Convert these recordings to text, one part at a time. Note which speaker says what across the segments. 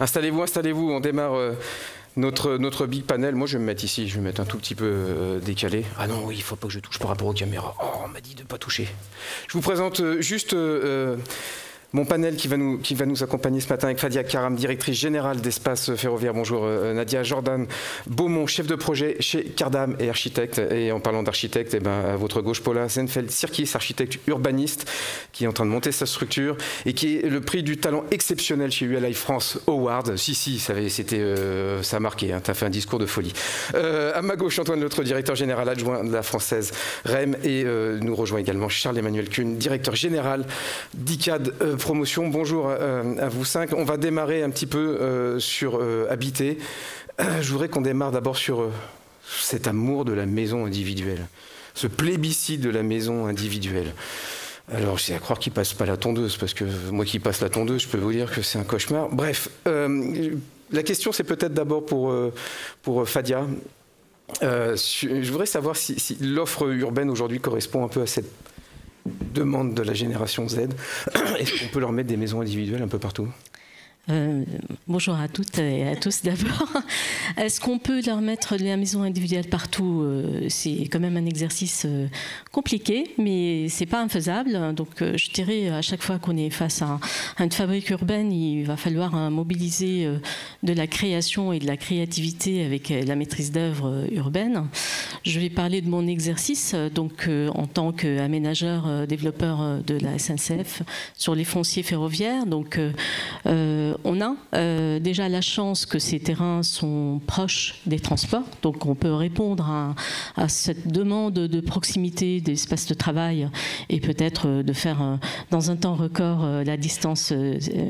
Speaker 1: Installez-vous, installez-vous, on démarre notre big panel. Moi je vais me mettre ici, je vais me mettre un tout petit peu décalé. Ah non, oui, il ne faut pas que je touche par rapport aux caméras. Oh, on m'a dit de ne pas toucher. Je vous présente juste mon panel qui va nous accompagner ce matin avec Fadia Karam, directrice générale d'Espace Ferroviaire. Bonjour Nadia. Jordan Beaumont, chef de projet chez Cardam et architecte. Et en parlant d'architecte, à votre gauche, Paula Zenfeld-Sirkis, architecte urbaniste, qui est en train de monter sa structure et qui est le prix du talent exceptionnel chez ULI France Award. Si, ça a marqué, hein, tu as fait un discours de folie. À ma gauche, Antoine L'Autre, directeur général adjoint de la Française REM. Et nous rejoint également Charles-Emmanuel Kuhn, directeur général d'ICAD Promotion. Bonjour à vous cinq. On va démarrer un petit peu sur Habiter. Je voudrais qu'on démarre d'abord sur cet amour de la maison individuelle, ce plébiscite de la maison individuelle. Alors, c'est à croire qu'il ne passe pas la tondeuse, parce que moi qui passe la tondeuse, je peux vous dire que c'est un cauchemar. Bref, la question, c'est peut-être d'abord pour Fadia. Je voudrais savoir si l'offre urbaine aujourd'hui correspond un peu à cette demande de la génération Z. Est-ce qu'on peut leur mettre des maisons individuelles un peu partout ?
Speaker 2: Bonjour à toutes et à tous d'abord. Est-ce qu'on peut leur mettre la maison individuelle partout ? C'est quand même un exercice compliqué, mais c'est pas infaisable. Donc je dirais à chaque fois qu'on est face à une fabrique urbaine, il va falloir mobiliser de la création et de la créativité avec la maîtrise d'œuvre urbaine. Je vais parler de mon exercice donc en tant qu'aménageur, développeur de la SNCF sur les fonciers ferroviaires. Donc on a déjà la chance que ces terrains sont proches des transports, donc on peut répondre à cette demande de proximité d'espace de travail et peut-être de faire dans un temps record la distance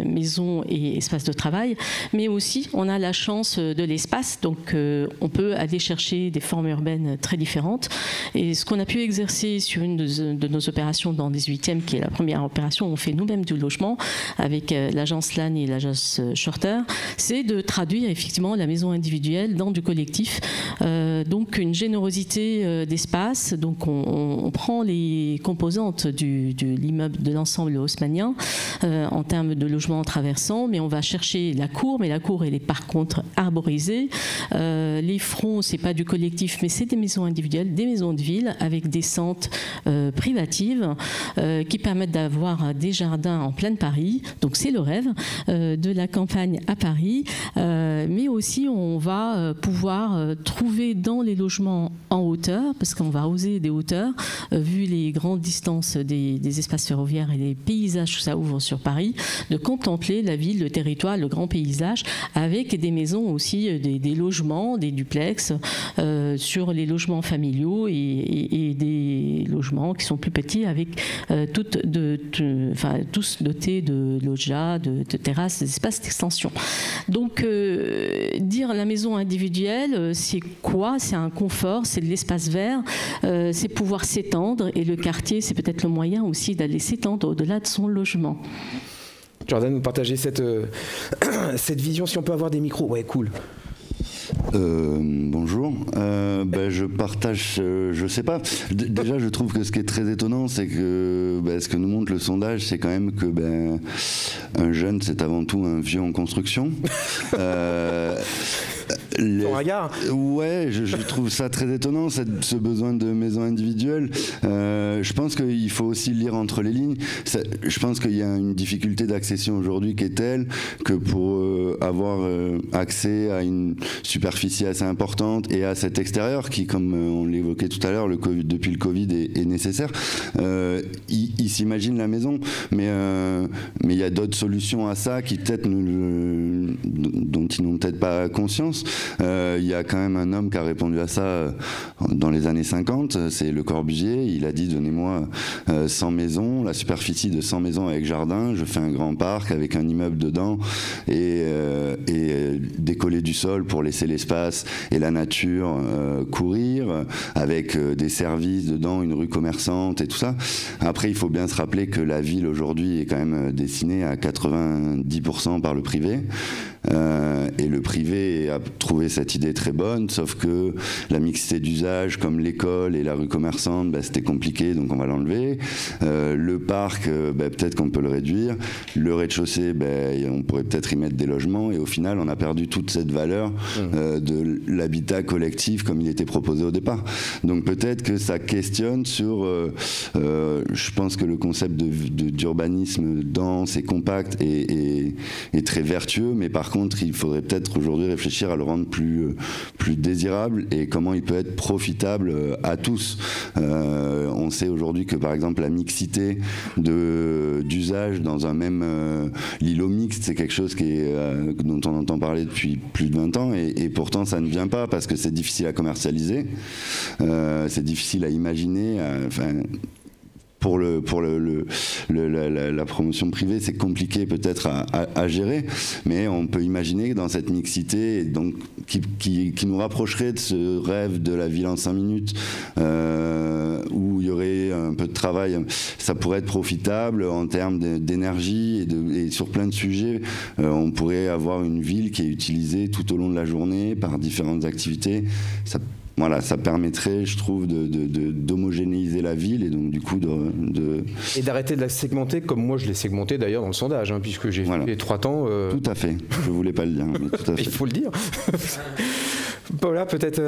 Speaker 2: maison et espace de travail, mais aussi on a la chance de l'espace, donc on peut aller chercher des formes urbaines très différentes. Et ce qu'on a pu exercer sur une de nos opérations dans 18e, qui est la première opération où on fait nous-mêmes du logement avec l'agence LAN et l'agence Shorter, c'est de traduire effectivement la maison individuelle dans du collectif. Donc une générosité d'espace. Donc on prend les composantes de l'immeuble de l'ensemble haussmannien en termes de logement traversant, mais on va chercher la cour, mais la cour elle est par contre arborisée. Les fronts, c'est pas du collectif, mais c'est des maisons individuelles, des maisons de ville avec des sentes privatives qui permettent d'avoir des jardins en plein Paris. Donc c'est le rêve de la campagne à Paris, mais aussi on va pouvoir trouver dans les logements en hauteur, parce qu'on va oser des hauteurs, vu les grandes distances des espaces ferroviaires et les paysages que ça ouvre sur Paris, de contempler la ville, le territoire, le grand paysage, avec des maisons aussi, des logements, des duplex, sur les logements familiaux et des logements qui sont plus petits, avec tous dotés de loggia, de terrasses, d'espaces d'extension. Donc, dire la maison individuelle, c'est quoi ? C'est un confort, c'est de l'espace vert, c'est pouvoir s'étendre, et le quartier, c'est peut-être le moyen aussi d'aller s'étendre au-delà de son logement.
Speaker 1: Jordan, vous partagez cette vision, si on peut avoir des micros. Ouais, cool.
Speaker 3: Bonjour. Je partage, je sais pas. Déjà, je trouve que ce qui est très étonnant, c'est que ce que nous montre le sondage, c'est quand même que un jeune, c'est avant tout un vieux en construction.
Speaker 1: Ton regard.
Speaker 3: Ouais, je trouve ça très étonnant, ce besoin de maison individuelle. Je pense qu'il faut aussi lire entre les lignes. Je pense qu'il y a une difficulté d'accession aujourd'hui qui est telle que pour avoir accès à une superficie assez importante et à cet extérieur qui, comme on l'évoquait tout à l'heure, depuis le Covid est nécessaire, ils s'imaginent la maison, mais il y a d'autres solutions à ça qui peut-être dont ils n'ont peut-être pas conscience. Il y a quand même un homme qui a répondu à ça dans les années 50, c'est Le Corbusier. Il a dit: donnez-moi 100 maisons, la superficie de 100 maisons avec jardin, je fais un grand parc avec un immeuble dedans et décoller du sol pour laisser l'espace et la nature courir, avec des services dedans, une rue commerçante et tout ça. Après, il faut bien se rappeler que la ville aujourd'hui est quand même dessinée à 90% par le privé. Et le privé a trouvé cette idée très bonne, sauf que la mixité d'usage, comme l'école et la rue commerçante, c'était compliqué, donc on va l'enlever. Le parc, peut-être qu'on peut le réduire. Le rez-de-chaussée, on pourrait peut-être y mettre des logements. Et au final, on a perdu toute cette valeur de l'habitat collectif comme il était proposé au départ. Donc peut-être que ça questionne sur... je pense que le concept d'urbanisme dense et compact est très vertueux, mais par contre, il faudrait peut-être aujourd'hui réfléchir à le rendre plus désirable et comment il peut être profitable à tous. On sait aujourd'hui que par exemple la mixité d'usage dans un même l'îlot mixte, c'est quelque chose dont on entend parler depuis plus de 20 ans et pourtant ça ne vient pas parce que c'est difficile à commercialiser, c'est difficile à imaginer. Pour la promotion privée, c'est compliqué peut-être à gérer, mais on peut imaginer que dans cette mixité, donc, qui nous rapprocherait de ce rêve de la ville en 5 minutes, où il y aurait un peu de travail, ça pourrait être profitable en termes d'énergie et sur plein de sujets. On pourrait avoir une ville qui est utilisée tout au long de la journée par différentes activités. Ça permettrait, je trouve, d'homogénéiser la ville et donc du coup
Speaker 1: Et d'arrêter de la segmenter comme moi je l'ai segmentée d'ailleurs dans le sondage, puisque j'ai fait 3 temps.
Speaker 3: Tout à fait, je voulais pas le dire. Mais tout à fait.
Speaker 1: Il faut le dire. Paula, peut-être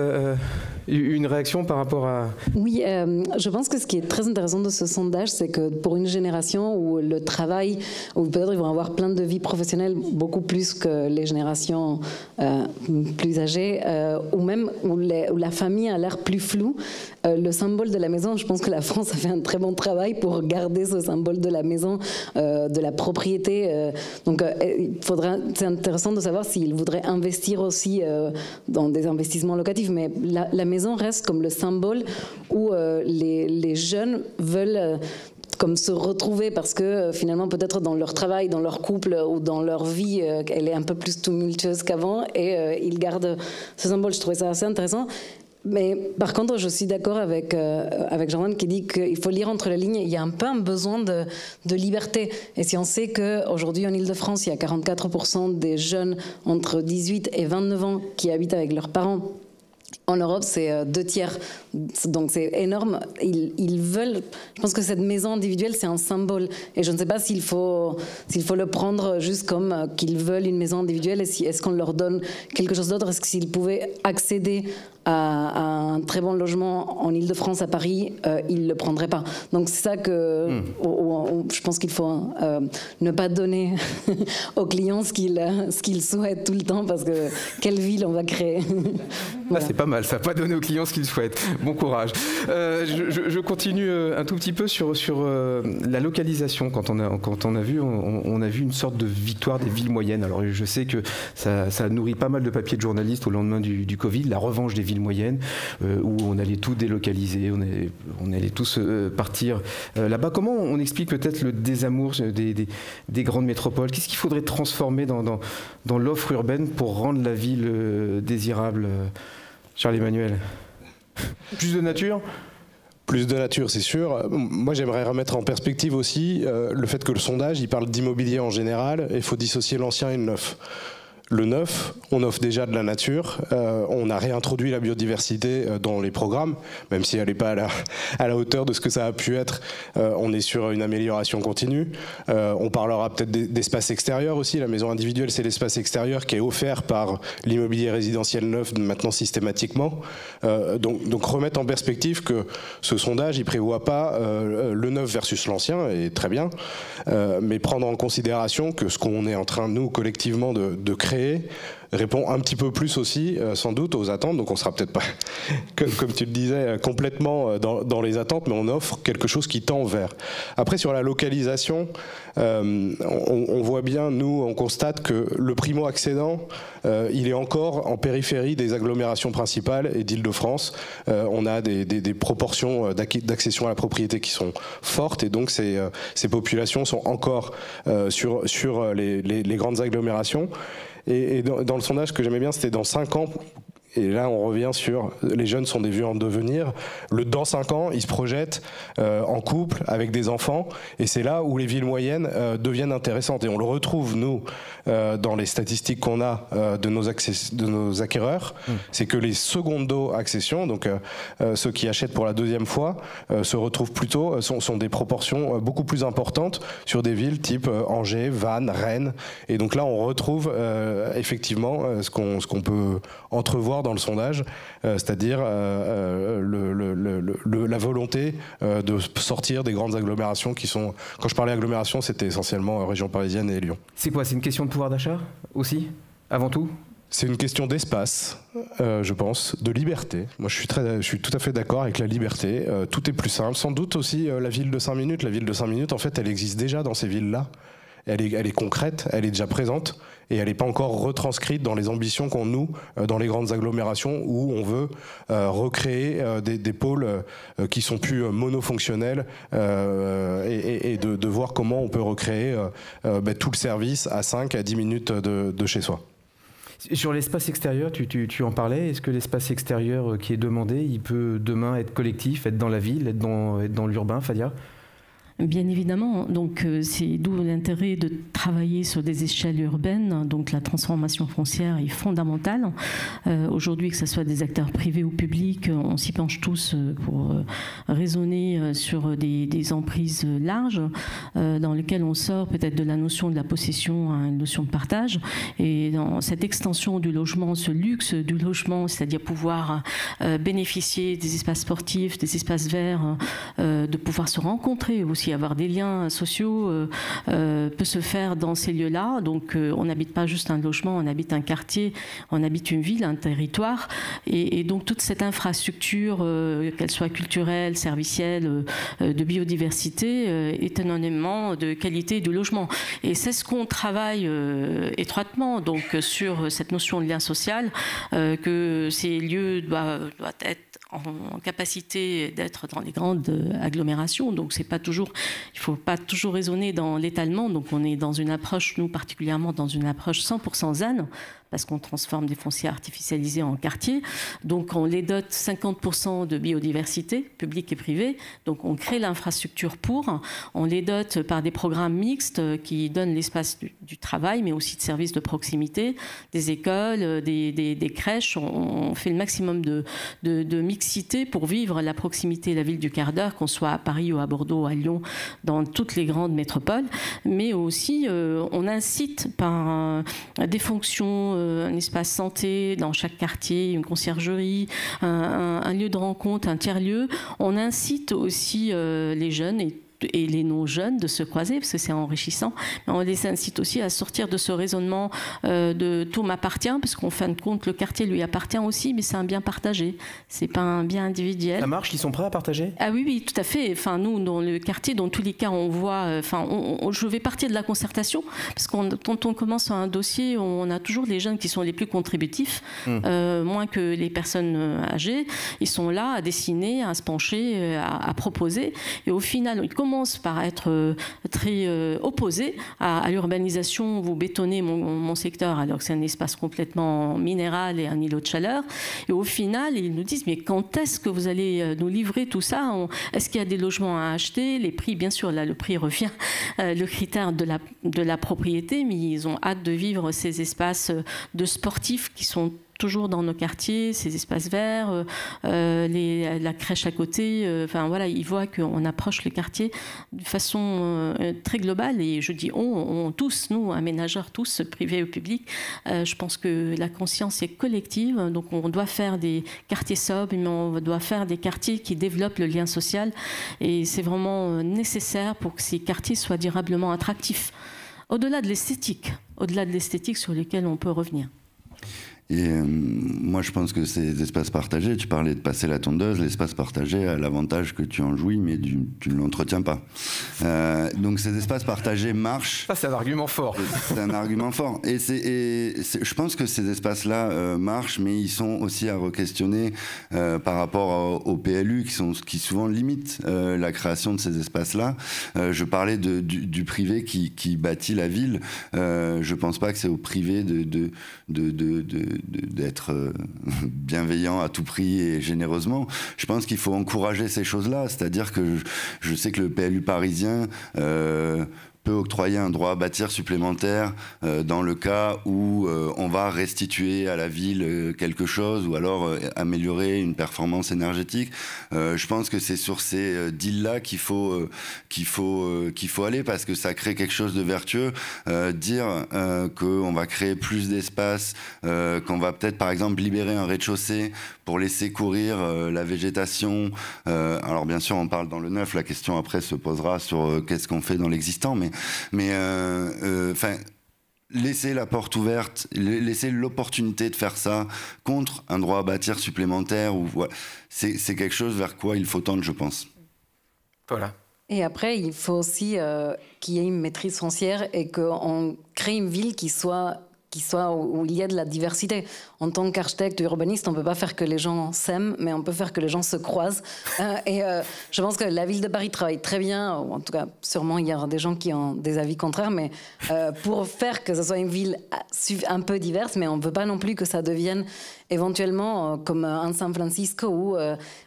Speaker 1: une réaction par rapport à...
Speaker 4: Oui, je pense que ce qui est très intéressant de ce sondage, c'est que pour une génération où le travail, où peut-être ils vont avoir plein de vies professionnelles beaucoup plus que les générations plus âgées, ou même où la famille a l'air plus floue, le symbole de la maison, je pense que la France a fait un très bon travail pour garder ce symbole de la maison, de la propriété. Donc c'est intéressant de savoir s'ils voudraient investir aussi dans des investissements locatifs, mais la maison reste comme le symbole où les jeunes veulent comme se retrouver parce que finalement peut-être dans leur travail, dans leur couple ou dans leur vie, elle est un peu plus tumultueuse qu'avant et ils gardent ce symbole. Je trouvais ça assez intéressant. Mais par contre, je suis d'accord avec Jordan qui dit qu'il faut lire entre les lignes. Il y a un peu un besoin de liberté. Et si on sait qu'aujourd'hui en Ile-de-France, il y a 44% des jeunes entre 18 et 29 ans qui habitent avec leurs parents. En Europe, c'est 2/3, donc c'est énorme. Ils veulent. Je pense que cette maison individuelle, c'est un symbole. Et je ne sais pas s'il faut le prendre juste comme qu'ils veulent une maison individuelle. Est-ce qu'on leur donne quelque chose d'autre? Est-ce que s'ils pouvaient accéder à un très bon logement en Ile-de-France, à Paris, ils ne le prendraient pas. Donc c'est ça que je pense qu'il faut ne pas donner aux clients ce qu'ils souhaitent tout le temps, parce que quelle ville on va créer.
Speaker 1: Voilà. C'est pas mal, ça, pas donner aux clients ce qu'ils souhaitent. Bon courage. Je continue un tout petit peu sur la localisation. Quand on a vu une sorte de victoire des villes moyennes. Alors je sais que ça nourrit pas mal de papiers de journalistes au lendemain du Covid, la revanche des villes moyennes, où on allait tout délocaliser, on allait tous partir là-bas. Comment on explique peut-être le désamour des grandes métropoles? Qu'est-ce qu'il faudrait transformer dans l'offre urbaine pour rendre la ville désirable, Charles-Emmanuel? Plus de nature?
Speaker 5: Plus de nature, c'est sûr. Moi, j'aimerais remettre en perspective aussi le fait que le sondage, il parle d'immobilier en général, et il faut dissocier l'ancien et le neuf. Le neuf, on offre déjà de la nature, on a réintroduit la biodiversité dans les programmes, même si elle n'est pas à la hauteur de ce que ça a pu être, on est sur une amélioration continue. On parlera peut-être d'espace extérieur aussi, la maison individuelle c'est l'espace extérieur qui est offert par l'immobilier résidentiel neuf maintenant systématiquement. Donc remettre en perspective que ce sondage il prévoit pas le neuf versus l'ancien, et très bien, mais prendre en considération que ce qu'on est en train nous collectivement de créer répond un petit peu plus aussi sans doute aux attentes, donc on sera peut-être pas comme tu le disais complètement dans les attentes, mais on offre quelque chose qui tend vers. Après sur la localisation, on voit bien, nous on constate que le primo-accédant il est encore en périphérie des agglomérations principales et d'Île-de-France. On a des proportions d'accession à la propriété qui sont fortes, et donc ces populations sont encore sur les grandes agglomérations. Et dans le sondage que j'aimais bien, c'était dans 5 ans, Et là, on revient sur les jeunes sont des vieux en devenir. Dans 5 ans, ils se projettent en couple, avec des enfants. Et c'est là où les villes moyennes deviennent intéressantes. Et on le retrouve, nous, dans les statistiques qu'on a de nos acquéreurs. C'est que les secondo accessions, donc ceux qui achètent pour la 2e fois, se retrouvent plutôt, sont des proportions beaucoup plus importantes sur des villes type Angers, Vannes, Rennes. Et donc là, on retrouve effectivement ce qu'on peut entrevoir dans le sondage, c'est-à-dire la volonté de sortir des grandes agglomérations qui sont... Quand je parlais agglomération, c'était essentiellement région parisienne et Lyon.
Speaker 1: C'est quoi? C'est une question de pouvoir d'achat aussi, avant tout?
Speaker 5: C'est une question d'espace, je pense, de liberté. Moi, je suis tout à fait d'accord avec la liberté. Tout est plus simple. Sans doute aussi la ville de 5 minutes. La ville de 5 minutes, en fait, elle existe déjà dans ces villes-là. Elle est concrète, elle est déjà présente et elle n'est pas encore retranscrite dans les ambitions qu'ont nous dans les grandes agglomérations où on veut recréer des pôles qui sont plus monofonctionnels et de voir comment on peut recréer tout le service à 5 à 10 minutes de chez soi.
Speaker 1: Sur l'espace extérieur, tu en parlais. Est-ce que l'espace extérieur qui est demandé, il peut demain être collectif, être dans la ville, être dans l'urbain, Fadia ?
Speaker 2: Bien évidemment, donc c'est d'où l'intérêt de travailler sur des échelles urbaines. Donc la transformation foncière est fondamentale. Aujourd'hui, que ce soit des acteurs privés ou publics, on s'y penche tous pour raisonner sur des emprises larges dans lesquelles on sort peut-être de la notion de la possession à une notion de partage. Et dans cette extension du logement, ce luxe du logement, c'est-à-dire pouvoir bénéficier des espaces sportifs, des espaces verts, de pouvoir se rencontrer aussi, avoir des liens sociaux peut se faire dans ces lieux-là. Donc on n'habite pas juste un logement, on habite un quartier, on habite une ville, un territoire. Et donc toute cette infrastructure, qu'elle soit culturelle, servicielle, de biodiversité, est un élément de qualité du logement. Et c'est ce qu'on travaille étroitement donc, sur cette notion de lien social, que ces lieux doivent être en capacité d'être dans les grandes agglomérations. Donc c'est pas toujours, il faut pas toujours raisonner dans l'étalement. Donc on est dans une approche, nous particulièrement dans une approche 100% ZAN, parce qu'on transforme des fonciers artificialisés en quartiers. Donc on les dote 50% de biodiversité, publique et privée. Donc on crée l'infrastructure pour. On les dote par des programmes mixtes qui donnent l'espace du travail, mais aussi de services de proximité, des écoles, des crèches. On fait le maximum de mixité pour vivre la proximité, la ville du quart d'heure, qu'on soit à Paris ou à Bordeaux, à Lyon, dans toutes les grandes métropoles. Mais aussi, on incite par des fonctions, un espace santé dans chaque quartier, une conciergerie, un lieu de rencontre, un tiers-lieu. On incite aussi les jeunes et les non-jeunes de se croiser, parce que c'est enrichissant. Mais on les incite aussi à sortir de ce raisonnement de tout m'appartient, parce qu'en fin de compte, le quartier lui appartient aussi, mais c'est un bien partagé. C'est pas un bien individuel.
Speaker 1: Ça marche, ils sont prêts à partager ?
Speaker 2: Ah oui, tout à fait. Enfin, nous, dans le quartier, dans tous les cas, on voit... je vais partir de la concertation, parce que quand on commence un dossier, on a toujours les jeunes qui sont les plus contributifs, moins que les personnes âgées. Ils sont là à dessiner, à se pencher, à proposer. Et au final, ils commence par être très opposé à l'urbanisation. Vous bétonnez mon secteur alors que c'est un espace complètement minéral et un îlot de chaleur. Et au final, ils nous disent mais quand est-ce que vous allez nous livrer tout ça ? Est-ce qu'il y a des logements à acheter ? Les prix, bien sûr, là le prix revient, le critère de la propriété, mais ils ont hâte de vivre ces espaces de sportifs qui sont toujours dans nos quartiers, ces espaces verts, la crèche à côté. Enfin voilà, ils voient qu'on approche le quartier de façon très globale. Et je dis on tous, nous, aménageurs tous, privés ou publics, je pense que la conscience est collective. Donc on doit faire des quartiers sobres, mais on doit faire des quartiers qui développent le lien social. Et c'est vraiment nécessaire pour que ces quartiers soient durablement attractifs. Au-delà de l'esthétique sur lesquels on peut revenir.
Speaker 3: Et moi, je pense que ces espaces partagés, tu parlais de passer la tondeuse, l'espace partagé a l'avantage que tu en jouis, mais tu ne l'entretiens pas. Donc ces espaces partagés marchent.
Speaker 1: Ça, c'est un argument fort.
Speaker 3: C'est un argument fort. Et je pense que ces espaces-là marchent, mais ils sont aussi à re-questionner par rapport au PLU, qui souvent limitent la création de ces espaces-là. Je parlais du privé qui bâtit la ville. Je ne pense pas que c'est au privé de d'être bienveillant à tout prix et généreusement. Je pense qu'il faut encourager ces choses-là, c'est-à-dire que je sais que le PLU parisien peut octroyer un droit à bâtir supplémentaire dans le cas où on va restituer à la ville quelque chose ou alors améliorer une performance énergétique. Je pense que c'est sur ces deals-là qu'il faut aller parce que ça crée quelque chose de vertueux. Dire qu'on va créer plus d'espace, qu'on va peut-être par exemple libérer un rez-de-chaussée pour laisser courir la végétation. Alors bien sûr on parle dans le neuf, la question après se posera sur qu'est-ce qu'on fait dans l'existant, mais laisser la porte ouverte, laisser l'opportunité de faire ça contre un droit à bâtir supplémentaire, c'est quelque chose vers quoi il faut tendre, je pense.
Speaker 1: Voilà.
Speaker 4: Et après, il faut aussi qu'il y ait une maîtrise foncière et qu'on crée une ville qui soit où il y a de la diversité. En tant qu'architecte ou urbaniste, on ne peut pas faire que les gens s'aiment, mais on peut faire que les gens se croisent. Je pense que la ville de Paris travaille très bien, ou en tout cas, sûrement il y aura des gens qui ont des avis contraires, mais pour faire que ce soit une ville un peu diverse, mais on ne veut pas non plus que ça devienne éventuellement comme un San Francisco où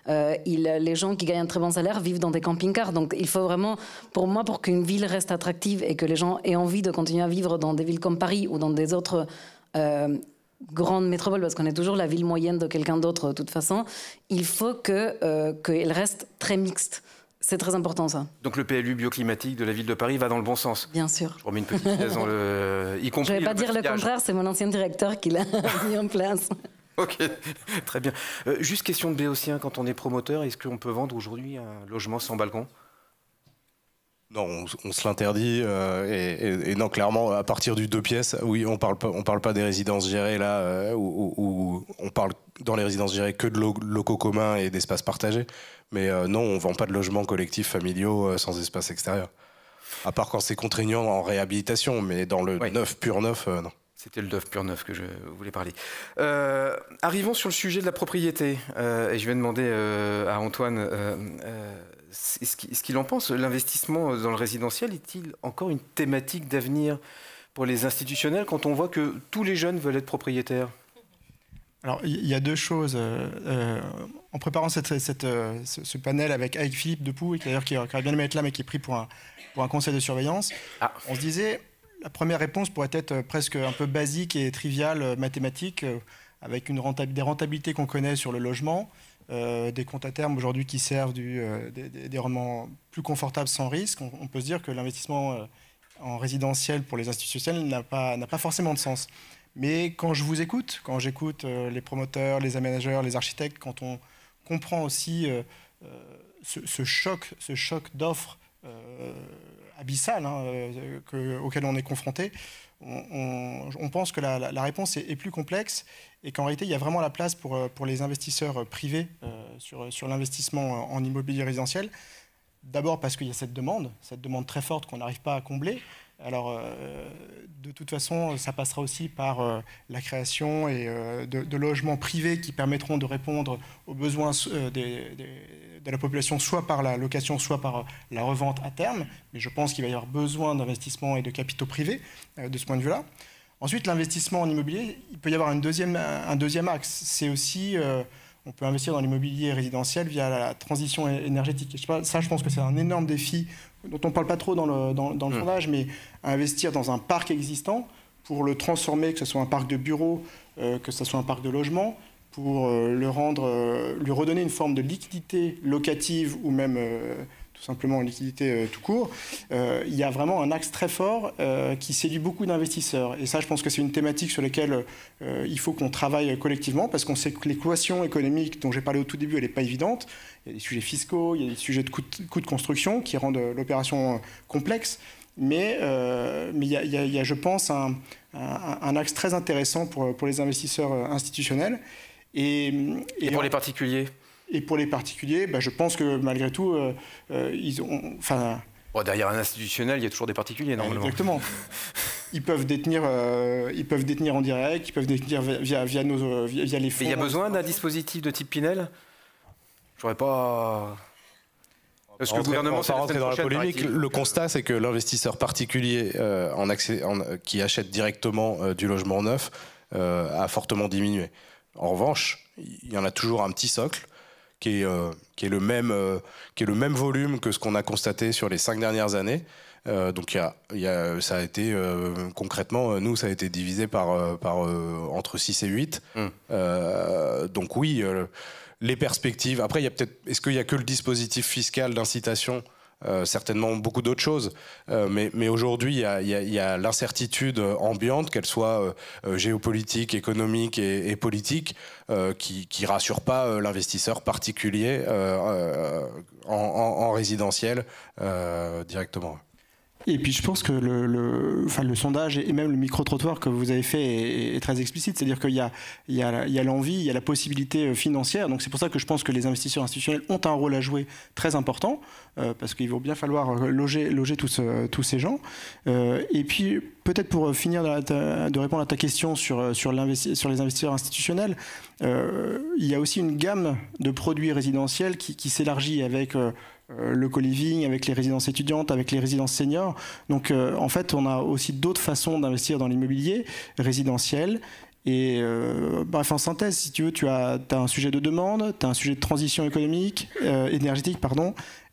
Speaker 4: les gens qui gagnent un très bon salaire vivent dans des camping-cars. Donc il faut vraiment, pour moi, pour qu'une ville reste attractive et que les gens aient envie de continuer à vivre dans des villes comme Paris ou dans des autres grande métropole, parce qu'on est toujours la ville moyenne de quelqu'un d'autre de toute façon, il faut qu'elle reste très mixte. C'est très important, ça.
Speaker 1: Donc le PLU bioclimatique de la ville de Paris va dans le bon sens.
Speaker 4: Bien sûr.
Speaker 1: Je remets une petite pièce dans le... y compris.
Speaker 4: Je ne vais pas dire le contraire, c'est mon ancien directeur qui l'a mis en place.
Speaker 1: Ok, très bien. Juste question de béotien, quand on est promoteur, est-ce qu'on peut vendre aujourd'hui un logement sans balcon ?
Speaker 5: Non, on se l'interdit et non, clairement, à partir du 2 pièces, oui, on parle pas des résidences gérées là, où on parle dans les résidences gérées que de locaux communs et d'espaces partagés, mais non, on vend pas de logements collectifs familiaux sans espace extérieur. À part quand c'est contraignant en réhabilitation, mais dans le neuf, pur neuf, non.
Speaker 1: C'était le neuf pur neuf que je voulais parler. Arrivons sur le sujet de la propriété. Et je vais demander à Antoine ce qu'il en pense. L'investissement dans le résidentiel est-il encore une thématique d'avenir pour les institutionnels quand on voit que tous les jeunes veulent être propriétaires ?
Speaker 6: Alors, il y a deux choses. En préparant ce panel avec Philippe Depoux, qui aurait bien aimé être là, mais qui est pris pour un conseil de surveillance, on se disait, la première réponse pourrait être presque un peu basique et triviale, mathématique, avec des rentabilités qu'on connaît sur le logement, des comptes à terme aujourd'hui qui servent des rendements plus confortables sans risque. On peut se dire que l'investissement en résidentiel pour les institutionnels n'a pas forcément de sens. Mais quand j'écoute les promoteurs, les aménageurs, les architectes, quand on comprend aussi ce choc d'offres abyssal auquel on est confronté, on pense que la réponse est plus complexe et qu'en réalité, il y a vraiment la place pour les investisseurs privés sur l'investissement en immobilier résidentiel. D'abord parce qu'il y a cette demande très forte qu'on n'arrive pas à combler. Alors, de toute façon, ça passera aussi par la création de logements privés qui permettront de répondre aux besoins de la population, soit par la location, soit par la revente à terme. Mais je pense qu'il va y avoir besoin d'investissements et de capitaux privés de ce point de vue-là. Ensuite, l'investissement en immobilier, il peut y avoir un deuxième axe. C'est aussi... on peut investir dans l'immobilier résidentiel via la transition énergétique. Ça, je pense que c'est un énorme défi dont on ne parle pas trop dans le sondage, mais investir dans un parc existant pour le transformer, que ce soit un parc de bureaux, que ce soit un parc de logements, pour lui redonner une forme de liquidité locative ou même tout simplement une liquidité tout court. Il y a vraiment un axe très fort qui séduit beaucoup d'investisseurs. Et ça, je pense que c'est une thématique sur laquelle il faut qu'on travaille collectivement, parce qu'on sait que l'équation économique dont j'ai parlé au tout début, elle n'est pas évidente. Il y a des sujets fiscaux, il y a des sujets de coûts de construction qui rendent l'opération complexe. Mais il y a, je pense, un axe très intéressant pour les investisseurs institutionnels. Et
Speaker 1: pour les particuliers ?
Speaker 6: Et pour les particuliers, je pense que malgré tout, ils ont...
Speaker 1: derrière un institutionnel, il y a toujours des particuliers, normalement.
Speaker 6: Exactement. Ils peuvent détenir en direct, ils peuvent détenir via les fonds.
Speaker 1: Mais il y a besoin d'un dispositif de type Pinel ? J'aurais pas...
Speaker 5: Est-ce que le gouvernement, sans rentrer dans la polémique, le constat, c'est que l'investisseur particulier qui achète directement du logement neuf a fortement diminué. En revanche, il y en a toujours un petit socle qui est le même volume que ce qu'on a constaté sur les 5 dernières années. Donc ça a été concrètement, nous, ça a été divisé par entre 6 et 8. Donc oui, les perspectives. Après, est-ce qu'il y a que le dispositif fiscal d'incitation? Certainement beaucoup d'autres choses, mais aujourd'hui il y a l'incertitude ambiante, qu'elle soit géopolitique, économique et politique, qui rassure pas l'investisseur particulier en résidentiel directement.
Speaker 6: Et puis je pense que le sondage et même le micro-trottoir que vous avez fait est très explicite, c'est-à-dire qu'il y a l'envie, il y a la possibilité financière, donc c'est pour ça que je pense que les investisseurs institutionnels ont un rôle à jouer très important, parce qu'il va bien falloir loger tous ces gens. Et puis peut-être pour finir de répondre à ta question sur les investisseurs institutionnels, il y a aussi une gamme de produits résidentiels qui s'élargit avec le co-living, avec les résidences étudiantes, avec les résidences seniors. Donc en fait, on a aussi d'autres façons d'investir dans l'immobilier résidentiel. Et bref, en synthèse, si tu veux, tu as un sujet de demande, tu as un sujet de transition énergétique,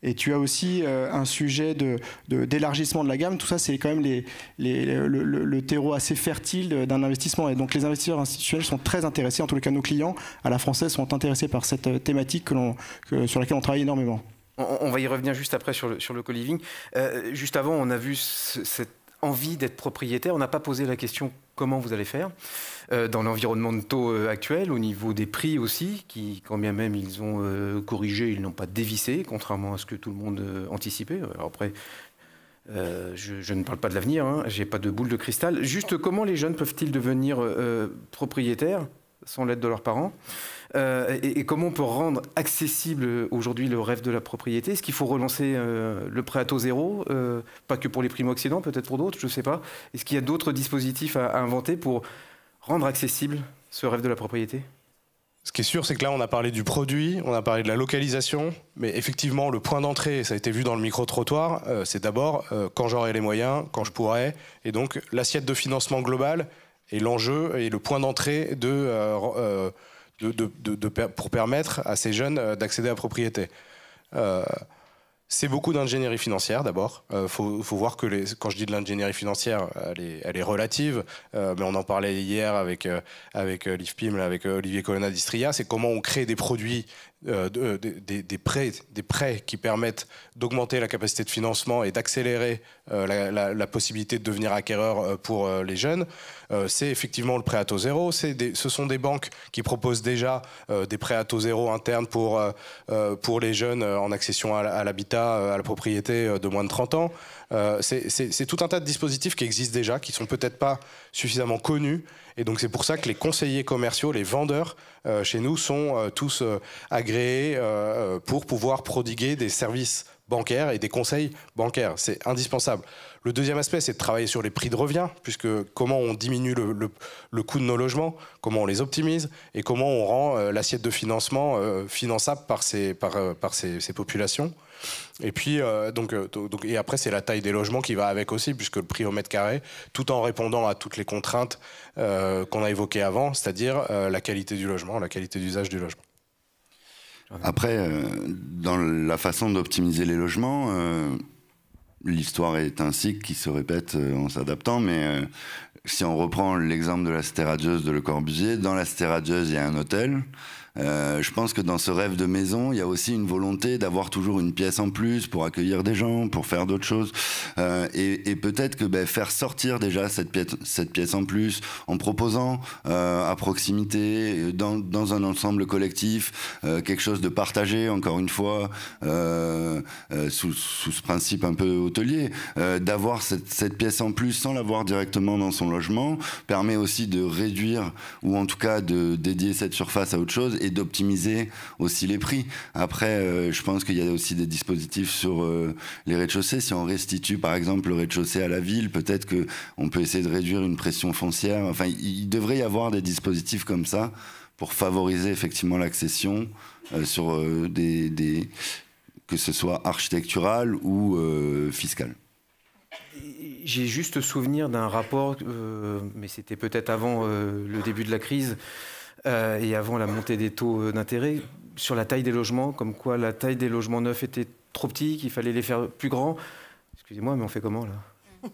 Speaker 6: et tu as aussi un sujet d'élargissement de la gamme. Tout ça, c'est quand même le terreau assez fertile d'un investissement. Et donc les investisseurs institutionnels sont très intéressés, en tous les cas nos clients à la française sont intéressés par cette thématique sur laquelle on travaille énormément.
Speaker 1: On va y revenir juste après sur le co-living. Juste avant, on a vu cette envie d'être propriétaire. On n'a pas posé la question comment vous allez faire dans l'environnement de taux actuel, au niveau des prix aussi, qui, quand bien même ils ont corrigé, ils n'ont pas dévissé, contrairement à ce que tout le monde anticipait. Alors après, je ne parle pas de l'avenir, hein, je n'ai pas de boule de cristal. Juste, comment les jeunes peuvent-ils devenir propriétaires sans l'aide de leurs parents ? Et comment on peut rendre accessible aujourd'hui le rêve de la propriété? Est-ce qu'il faut relancer le prêt à taux zéro, pas que pour les primo-accédants, peut-être pour d'autres, je ne sais pas. Est-ce qu'il y a d'autres dispositifs à inventer pour rendre accessible ce rêve de la propriété?
Speaker 5: Ce qui est sûr, c'est que là, on a parlé du produit, on a parlé de la localisation, mais effectivement, le point d'entrée, ça a été vu dans le micro-trottoir, c'est d'abord quand j'aurai les moyens, quand je pourrai, et donc l'assiette de financement global est l'enjeu et le point d'entrée pour permettre à ces jeunes d'accéder à la propriété. C'est beaucoup d'ingénierie financière d'abord. Faut voir que quand je dis de l'ingénierie financière, elle est relative, mais on en parlait hier avec l'IFPIM, avec Olivier Colonna d'Istria, c'est comment on crée des produits, des prêts qui permettent d'augmenter la capacité de financement et d'accélérer la possibilité de devenir acquéreur pour les jeunes. C'est effectivement le prêt à taux zéro. Ce sont des banques qui proposent déjà des prêts à taux zéro internes pour les jeunes en accession à l'habitat, à la propriété de moins de 30 ans. C'est tout un tas de dispositifs qui existent déjà, qui ne sont peut-être pas suffisamment connus. Et donc c'est pour ça que les conseillers commerciaux, les vendeurs chez nous sont tous agréés pour pouvoir prodiguer des services bancaires et des conseils bancaires. C'est indispensable. Le deuxième aspect, c'est de travailler sur les prix de revient, puisque comment on diminue le coût de nos logements, comment on les optimise et comment on rend l'assiette de financement finançable par ces populations. Et puis et après c'est la taille des logements qui va avec aussi, puisque le prix au mètre carré, tout en répondant à toutes les contraintes qu'on a évoquées avant, c'est-à-dire la qualité du logement, la qualité d'usage du logement.
Speaker 3: Après, dans la façon d'optimiser les logements, l'histoire est un cycle qui se répète en s'adaptant, mais si on reprend l'exemple de la Cité radieuse de Le Corbusier, dans la Cité radieuse, il y a un hôtel. Je pense que dans ce rêve de maison, il y a aussi une volonté d'avoir toujours une pièce en plus pour accueillir des gens, pour faire d'autres choses. Et peut-être que faire sortir déjà cette pièce en plus en proposant à proximité, dans un ensemble collectif, quelque chose de partagé, encore une fois, sous ce principe un peu hôtelier, d'avoir cette pièce en plus sans l'avoir directement dans son logement, permet aussi de réduire, ou en tout cas de dédier cette surface à autre chose, et d'optimiser aussi les prix. Après, je pense qu'il y a aussi des dispositifs sur les rez-de-chaussée. Si on restitue, par exemple, le rez-de-chaussée à la ville, peut-être qu'on peut essayer de réduire une pression foncière. Enfin, il devrait y avoir des dispositifs comme ça pour favoriser effectivement l'accession sur que ce soit architectural ou fiscal.
Speaker 1: J'ai juste souvenir d'un rapport, mais c'était peut-être avant le début de la crise et avant la montée des taux d'intérêt, sur la taille des logements, comme quoi la taille des logements neufs était trop petit, qu'il fallait les faire plus grands. Excusez-moi, mais on fait comment là?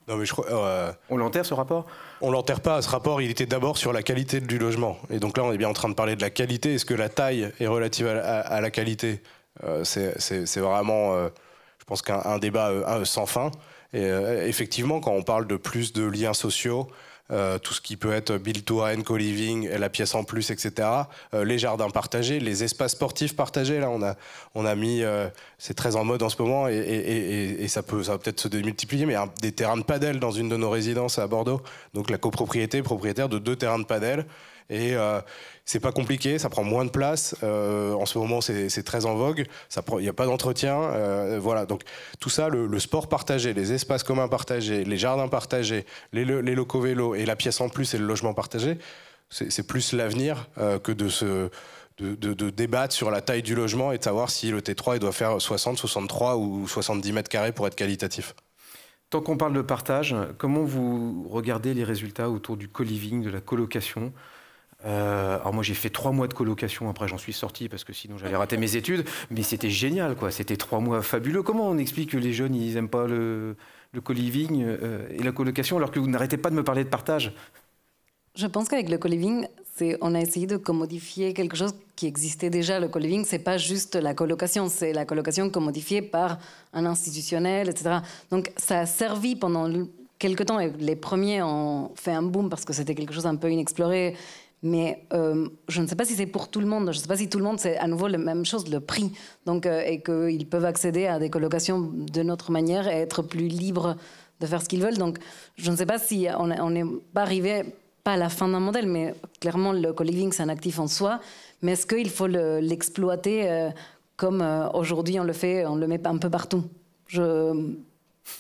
Speaker 5: Non, mais je crois,
Speaker 1: on l'enterre ce rapport?
Speaker 5: On l'enterre pas. Ce rapport, il était d'abord sur la qualité du logement. Et donc là, on est bien en train de parler de la qualité. Est-ce que la taille est relative à la qualité? C'est vraiment, je pense, qu'un débat sans fin. Et effectivement, quand on parle de plus de liens sociaux, tout ce qui peut être build to rent, co-living, la pièce en plus, etc. Les jardins partagés, les espaces sportifs partagés, là on a mis, c'est très en mode en ce moment et ça va peut-être se démultiplier, mais des terrains de padel dans une de nos résidences à Bordeaux. Donc la propriétaire de 2 terrains de padel. Et c'est pas compliqué, ça prend moins de place. En ce moment, c'est très en vogue. Il n'y a pas d'entretien. Voilà. Donc tout ça, le sport partagé, les espaces communs partagés, les jardins partagés, les locaux vélos et la pièce en plus et le logement partagé, c'est plus l'avenir que de débattre sur la taille du logement et de savoir si le T3 il doit faire 60, 63 ou 70 mètres carrés pour être qualitatif.
Speaker 1: Tant qu'on parle de partage, comment vous regardez les résultats autour du co-living, de la colocation? Alors moi j'ai fait 3 mois de colocation, après j'en suis sorti parce que sinon j'allais rater mes études, mais c'était génial quoi, c'était 3 mois fabuleux. Comment on explique que les jeunes ils aiment pas le co-living et la colocation alors que vous n'arrêtez pas de me parler de partage?
Speaker 4: Je pense qu'avec le co-living, on a essayé de commodifier quelque chose qui existait déjà. Le co-living, c'est pas juste la colocation, c'est la colocation commodifiée par un institutionnel, etc. Donc ça a servi pendant quelques temps, et les premiers ont fait un boom parce que c'était quelque chose un peu inexploré. Mais je ne sais pas si c'est pour tout le monde. Je ne sais pas si tout le monde, c'est à nouveau la même chose, le prix. Donc, et qu'ils peuvent accéder à des colocations de notre manière et être plus libres de faire ce qu'ils veulent. Donc, je ne sais pas si on n'est pas arrivé, pas à la fin d'un modèle, mais clairement, le co-living, c'est un actif en soi. Mais est-ce qu'il faut l'exploiter comme aujourd'hui on le fait, on le met un peu partout? Je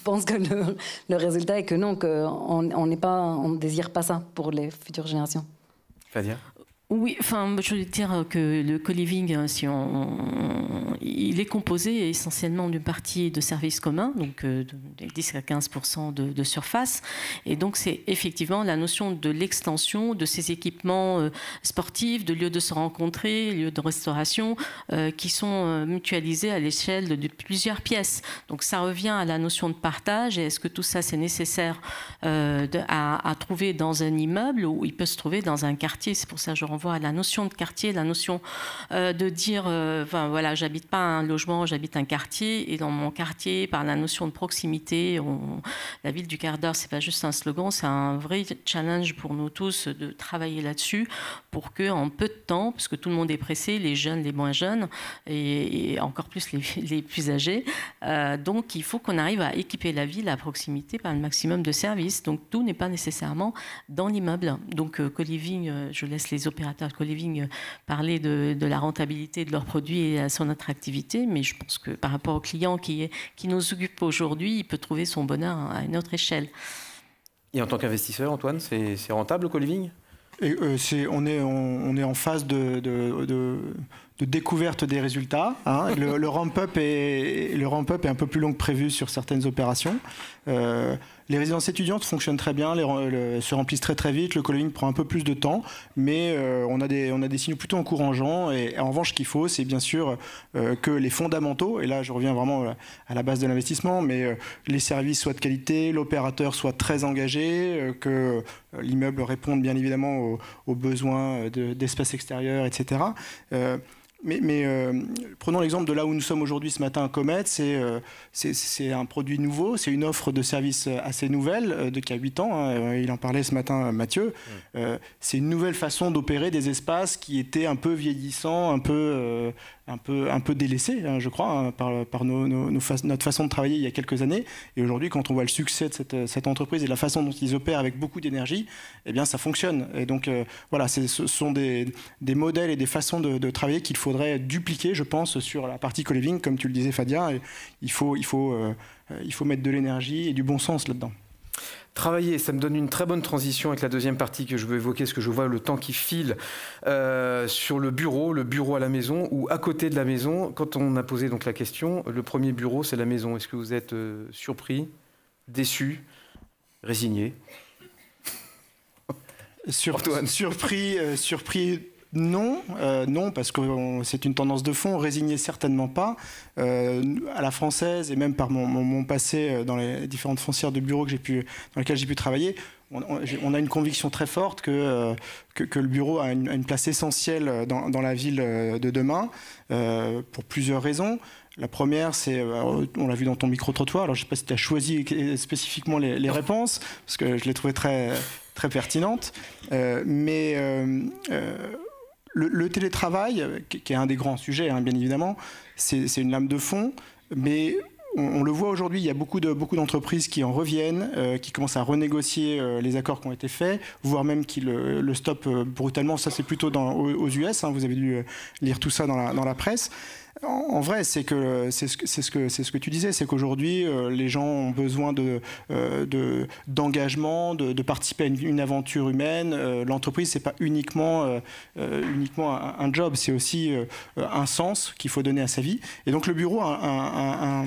Speaker 4: pense que le résultat est que non, qu'on ne désire pas ça pour les futures générations.
Speaker 1: Fadia?
Speaker 2: Oui, enfin, je veux dire que le co-living, il est composé essentiellement d'une partie de services communs, donc de 10 à 15% de surface. Et donc, c'est effectivement la notion de l'extension de ces équipements sportifs, de lieux de se rencontrer, lieux de restauration, qui sont mutualisés à l'échelle de plusieurs pièces. Donc, ça revient à la notion de partage. Et est-ce que tout ça, c'est nécessaire à trouver dans un immeuble ou il peut se trouver dans un quartier? C'est pour ça que je renvoie à la notion de quartier, la notion de dire, enfin voilà, j'habite pas un logement, j'habite un quartier, et dans mon quartier, par la notion de proximité, la ville du quart d'heure, c'est pas juste un slogan, c'est un vrai challenge pour nous tous de travailler là-dessus pour que en peu de temps, parce que tout le monde est pressé, les jeunes, les moins jeunes, et encore plus les plus âgés, donc il faut qu'on arrive à équiper la ville à proximité par le maximum de services. Donc tout n'est pas nécessairement dans l'immeuble. Donc co-living, je laisse les opérateurs co-living parler de la rentabilité de leurs produits et à son attractivité, mais je pense que par rapport au client qui nous occupe aujourd'hui, il peut trouver son bonheur à une autre échelle.
Speaker 1: Et en tant qu'investisseur, Antoine, c'est rentable le co-living?
Speaker 6: On est en phase de découverte des résultats. Hein. Le ramp-up est un peu plus long que prévu sur certaines opérations. Les résidences étudiantes fonctionnent très bien, se remplissent très très vite. Le co-living prend un peu plus de temps, mais on a des signaux plutôt encourageants. Et en revanche, ce qu'il faut, c'est bien sûr que les fondamentaux, et là je reviens vraiment à la base de l'investissement, mais les services soient de qualité, l'opérateur soit très engagé, que l'immeuble réponde bien évidemment aux besoins d'espace extérieur, etc. Mais prenons l'exemple de là où nous sommes aujourd'hui ce matin à Comet, c'est un produit nouveau, c'est une offre de service assez nouvelle, qui a 8 ans, hein, il en parlait ce matin Mathieu, c'est une nouvelle façon d'opérer des espaces qui étaient un peu vieillissants, un peu délaissés, hein, je crois, hein, par notre façon de travailler il y a quelques années. Et aujourd'hui, quand on voit le succès de cette entreprise et la façon dont ils opèrent avec beaucoup d'énergie, eh bien ça fonctionne. Et donc voilà, ce sont des modèles et des façons de travailler qu'il faudrait dupliquer, je pense, sur la partie co-living, comme tu le disais Fadia. Il faut mettre de l'énergie et du bon sens là-dedans.
Speaker 1: Travailler, ça me donne une très bonne transition avec la deuxième partie que je veux évoquer, parce que je vois le temps qui file sur le bureau à la maison ou à côté de la maison. Quand on a posé donc la question, le premier bureau, c'est la maison. Est-ce que vous êtes surpris, déçu, résigné?
Speaker 6: Surpris, non, parce que c'est une tendance de fond. Résigné, certainement pas. À la française, et même par mon passé dans les différentes foncières de bureaux dans lesquelles j'ai pu travailler, on a une conviction très forte que le bureau a une place essentielle dans la ville de demain, pour plusieurs raisons. La première, c'est, on l'a vu dans ton micro-trottoir, alors je ne sais pas si tu as choisi spécifiquement les réponses, parce que je les trouvais très, très pertinentes, mais le télétravail, qui est un des grands sujets, hein, bien évidemment, c'est une lame de fond, mais on le voit aujourd'hui, il y a beaucoup d'entreprises qui en reviennent, qui commencent à renégocier les accords qui ont été faits, voire même qui le stoppent brutalement. Ça, c'est plutôt aux US, hein, vous avez dû lire tout ça dans la presse. En vrai, c'est ce que tu disais, c'est qu'aujourd'hui, les gens ont besoin d'engagement, de participer à une aventure humaine. L'entreprise, c'est pas uniquement un job, c'est aussi un sens qu'il faut donner à sa vie. Et donc, le bureau a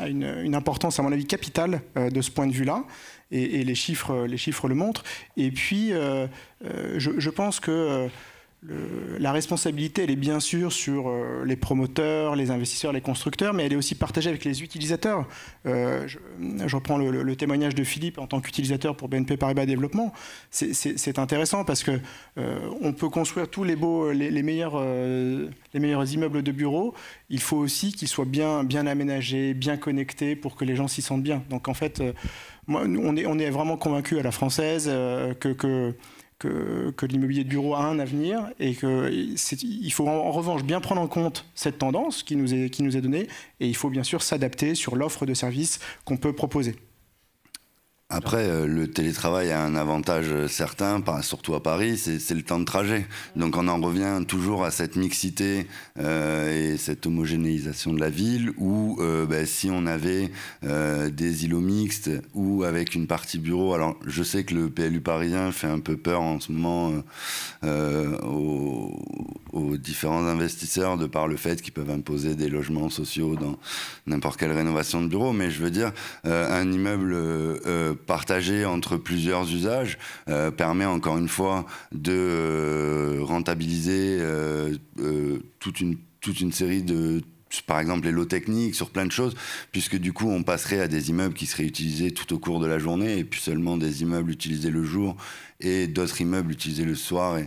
Speaker 6: une importance, à mon avis, capitale de ce point de vue-là. Et les chiffres le montrent. Et puis, je pense que la responsabilité, elle est bien sûr sur les promoteurs, les investisseurs, les constructeurs, mais elle est aussi partagée avec les utilisateurs. Je reprends le témoignage de Philippe en tant qu'utilisateur pour BNP Paribas Développement. C'est intéressant parce que on peut construire tous les meilleurs immeubles de bureaux. Il faut aussi qu'ils soient bien aménagés, bien connectés pour que les gens s'y sentent bien. Donc en fait, on est vraiment convaincus à la française que l'immobilier de bureau a un avenir et qu'il faut en revanche bien prendre en compte cette tendance qui nous est donnée, et il faut bien sûr s'adapter sur l'offre de services qu'on peut proposer.
Speaker 3: Après, le télétravail a un avantage certain, surtout à Paris, c'est le temps de trajet. Donc on en revient toujours à cette mixité et cette homogénéisation de la ville où si on avait des îlots mixtes ou avec une partie bureau, alors je sais que le PLU parisien fait un peu peur en ce moment aux différents investisseurs de par le fait qu'ils peuvent imposer des logements sociaux dans n'importe quelle rénovation de bureau, mais je veux dire, un immeuble partagé entre plusieurs usages permet encore une fois de rentabiliser toute une série de, par exemple, les lots techniques sur plein de choses, puisque du coup on passerait à des immeubles qui seraient utilisés tout au cours de la journée et puis seulement des immeubles utilisés le jour et d'autres immeubles utilisés le soir.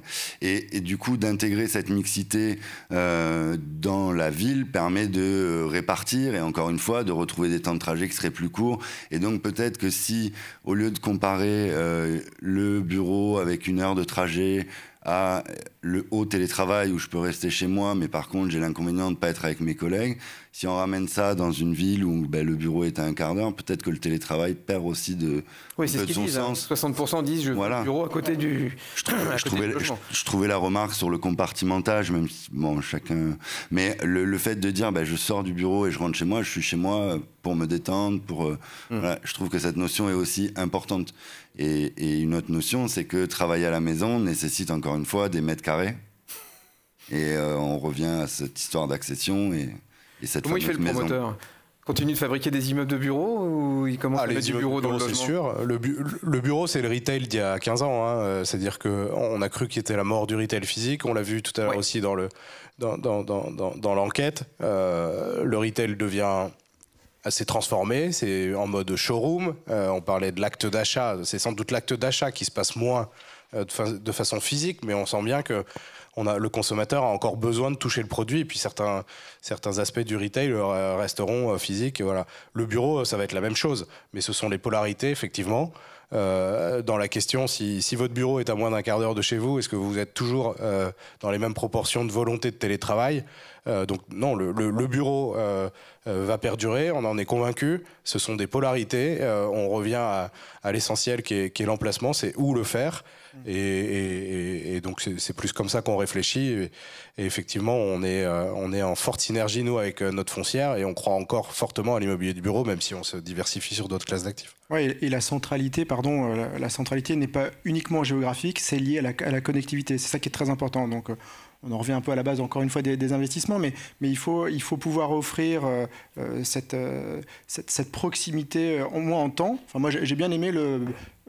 Speaker 3: Et du coup, d'intégrer cette mixité dans la ville permet de répartir et encore une fois de retrouver des temps de trajet qui seraient plus courts. Et donc peut-être que si, au lieu de comparer le bureau avec 1 heure de trajet à le haut télétravail où je peux rester chez moi, mais par contre j'ai l'inconvénient de ne pas être avec mes collègues, si on ramène ça dans une ville où le bureau est à 1/4 d'heure, peut-être que le télétravail perd aussi de son sens.
Speaker 1: 60% disent je veux le bureau à côté du
Speaker 3: je trouvais la remarque sur le compartimentage, même si, bon, chacun... Mais le fait de dire je sors du bureau et je rentre chez moi, je suis chez moi pour me détendre, voilà, je trouve que cette notion est aussi importante. Et une autre notion, c'est que travailler à la maison nécessite encore une fois des mètres carrés. Et on revient à cette histoire d'accession et cette
Speaker 1: Comment il fait le promoteur ? Continue de fabriquer des immeubles de bureaux ou il commence à mettre du bureau dans le logement ?
Speaker 5: C'est sûr. Le bureau, c'est le retail d'il y a 15 ans. Hein. C'est-à-dire qu'on a cru qu'il était la mort du retail physique. On l'a vu tout à l'heure aussi dans l'enquête. Le retail devient assez transformé, c'est en mode showroom. On parlait de l'acte d'achat, c'est sans doute l'acte d'achat qui se passe moins de façon physique, mais on sent bien que le consommateur a encore besoin de toucher le produit, et puis certains aspects du retail resteront physiques. Voilà. Le bureau, ça va être la même chose, mais ce sont les polarités, effectivement. Dans la question, si votre bureau est à moins d'1/4 d'heure de chez vous, est-ce que vous êtes toujours dans les mêmes proportions de volonté de télétravail ? Donc non, le bureau va perdurer, on en est convaincu. Ce sont des polarités. On revient à l'essentiel qui est l'emplacement, c'est où le faire. Et donc c'est plus comme ça qu'on réfléchit. Et effectivement, on est en forte synergie, nous, avec notre foncière, et on croit encore fortement à l'immobilier du bureau, même si on se diversifie sur d'autres classes d'actifs.
Speaker 6: Oui, et la centralité, la centralité n'est pas uniquement géographique, c'est lié à la connectivité. C'est ça qui est très important. Donc, on en revient un peu à la base, encore une fois, des investissements, mais il faut pouvoir offrir cette proximité, au moins en temps. Enfin, moi, j'ai bien aimé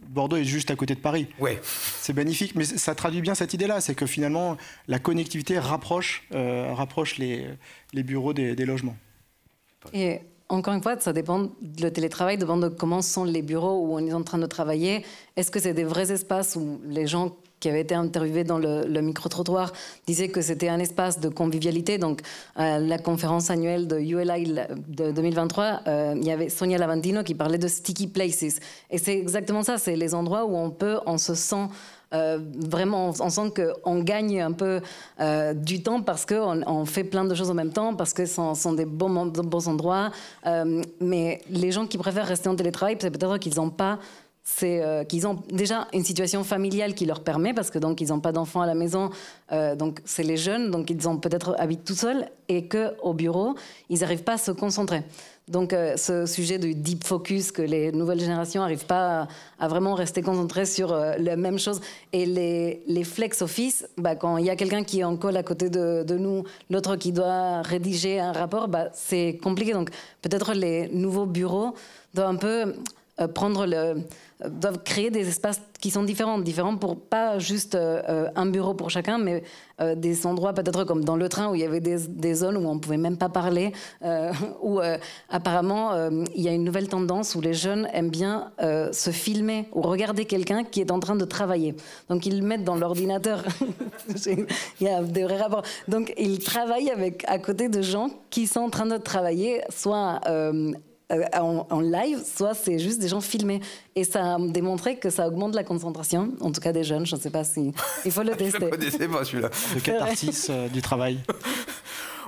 Speaker 6: Bordeaux est juste à côté de Paris.
Speaker 1: Ouais.
Speaker 6: C'est magnifique, mais ça traduit bien cette idée-là, c'est que finalement, la connectivité rapproche les bureaux des logements.
Speaker 4: Et encore une fois, ça dépend, le télétravail dépend de comment sont les bureaux où on est en train de travailler. Est-ce que c'est des vrais espaces où les gens qui avaient été interviewés dans le micro-trottoir disaient que c'était un espace de convivialité. Donc, la conférence annuelle de ULI de 2023, il y avait Sonia Lavandino qui parlait de sticky places. Et c'est exactement ça, c'est les endroits où on se sent vraiment, on sent qu'on gagne un peu du temps parce qu'on fait plein de choses en même temps, parce que ce sont des bons endroits. Mais les gens qui préfèrent rester en télétravail, c'est peut-être qu'ils n'ont pas... qu'ils ont déjà une situation familiale qui leur permet, parce que donc ils n'ont pas d'enfants à la maison, donc c'est les jeunes, donc ils ont peut-être habitent tout seuls, et qu'au bureau, ils n'arrivent pas à se concentrer. Donc ce sujet du deep focus, que les nouvelles générations n'arrivent pas à vraiment rester concentrées sur la même chose. Et les flex office, quand il y a quelqu'un qui est en call à côté de nous, l'autre qui doit rédiger un rapport, c'est compliqué. Donc peut-être les nouveaux bureaux doivent un peu... doivent créer des espaces qui sont différents pour pas juste un bureau pour chacun, mais des endroits peut-être comme dans le train où il y avait des zones où on pouvait même pas parler, où apparemment il y a une nouvelle tendance où les jeunes aiment bien se filmer ou regarder quelqu'un qui est en train de travailler. Donc ils le mettent dans l'ordinateur. Il y a des vrais rapports. Donc ils travaillent à côté de gens qui sont en train de travailler, soit en live, soit c'est juste des gens filmés. Et ça a démontré que ça augmente la concentration, en tout cas des jeunes. Je ne sais pas si... Il faut le tester.
Speaker 1: Je ne connaissais pas celui-là.
Speaker 6: Le catharsis du travail.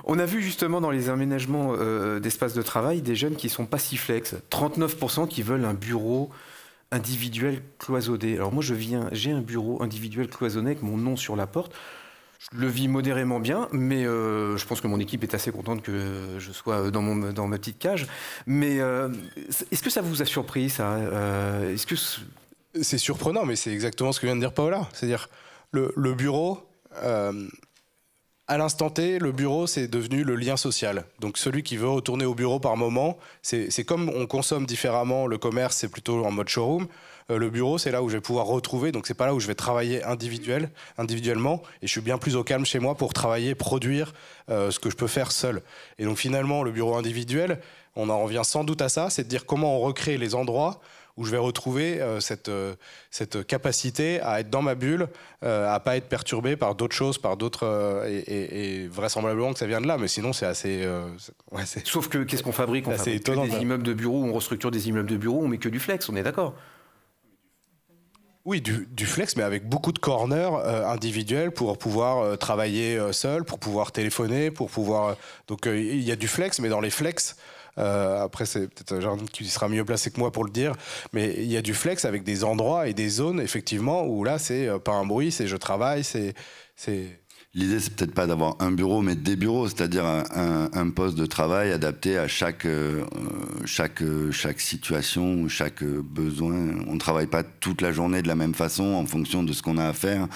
Speaker 1: On a vu justement dans les aménagements d'espaces de travail des jeunes qui ne sont pas si flex. 39% qui veulent un bureau individuel cloisonné. Alors moi, j'ai un bureau individuel cloisonné avec mon nom sur la porte. Je le vis modérément bien, mais je pense que mon équipe est assez contente que je sois dans ma petite cage. Mais est-ce que ça vous a surpris, ça est-ce que
Speaker 5: c'est surprenant, mais c'est exactement ce que vient de dire Paola. C'est-à-dire, le bureau, à l'instant T, le bureau, c'est devenu le lien social. Donc celui qui veut retourner au bureau par moment, c'est comme on consomme différemment, le commerce, c'est plutôt en mode showroom. Le bureau, c'est là où je vais pouvoir retrouver, donc c'est pas là où je vais travailler individuellement, et je suis bien plus au calme chez moi pour travailler, produire ce que je peux faire seul. Et donc finalement, le bureau individuel, on en revient sans doute à ça, c'est de dire comment on recrée les endroits où je vais retrouver cette capacité à être dans ma bulle, à pas être perturbé par d'autres choses, par d'autres... et vraisemblablement que ça vient de là, mais sinon c'est assez...
Speaker 1: Sauf que qu'est-ce qu'on fabrique? On fabrique des immeubles de bureaux, on restructure des immeubles de bureaux, on met que du flex, on est d'accord?
Speaker 5: Oui, du flex, mais avec beaucoup de corners individuels pour pouvoir travailler seul, pour pouvoir téléphoner, pour pouvoir... Donc il y a du flex, mais dans les flex... après, c'est peut-être Jardine qui sera mieux placé que moi pour le dire, mais il y a du flex avec des endroits et des zones, effectivement, où là, c'est pas un bruit, c'est je travaille, c'est...
Speaker 3: L'idée, c'est peut-être pas d'avoir un bureau, mais des bureaux, c'est-à-dire un poste de travail adapté à chaque situation ou chaque besoin. On ne travaille pas toute la journée de la même façon en fonction de ce qu'on a à faire.